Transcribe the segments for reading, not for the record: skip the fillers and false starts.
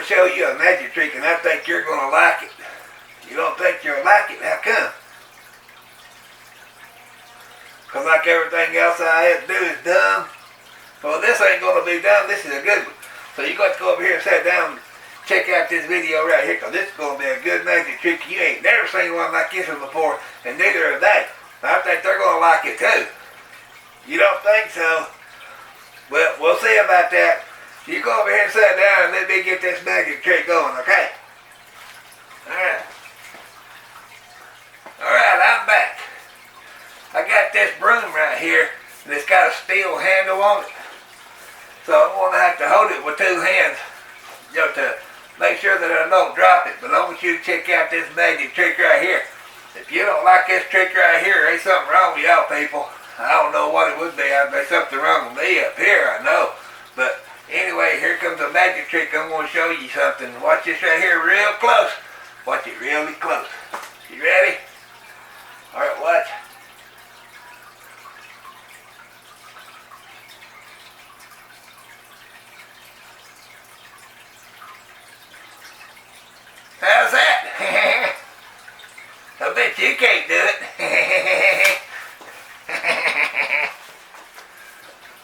to show you a magic trick, and I think you're going to like it. You don't think you'll like it? How come? Because like everything else I have to do is done. Well, this ain't going to be done. This is a good one. So you got to go over here and sit down and check out this video right here, because this is going to be a good magic trick. You ain't never seen one like this one before, and neither have they. I think they're going to like it too. You don't think so? Well, we'll see about that. You go over here and sit down and let me get this magic trick going, okay? Alright. Alright, I'm back. I got this broom right here, and it's got a steel handle on it. So I'm going to have to hold it with two hands, to make sure that I don't drop it. But I want you to check out this magic trick right here. If you don't like this trick right here, there's something wrong with y'all people. I don't know what it would be. There's something wrong with me up here, I know. But anyway, here comes a magic trick. I'm going to show you something. Watch this right here real close. Watch it really close. You ready? Alright, watch. How's that? I bet you can't do it.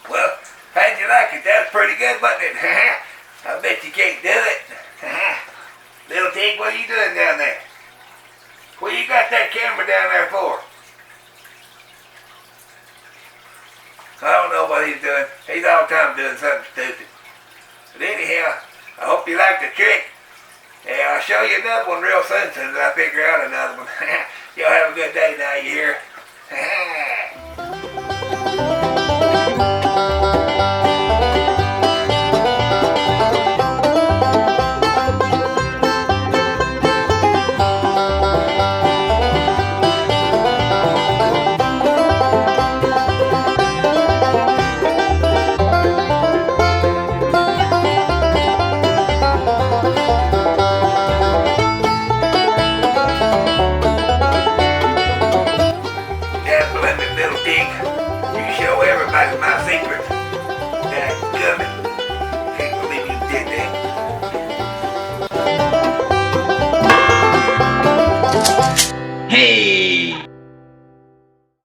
Well, how'd you like it? That's pretty good, wasn't it? I bet you can't do it. Little Tig, what are you doing down there? What you got that camera down there for? I don't know what he's doing. He's all the time doing something stupid. But anyhow, I hope you like the trick. Yeah, I'll show you another one real soon as I figure out another one. Y'all have a good day now, you hear?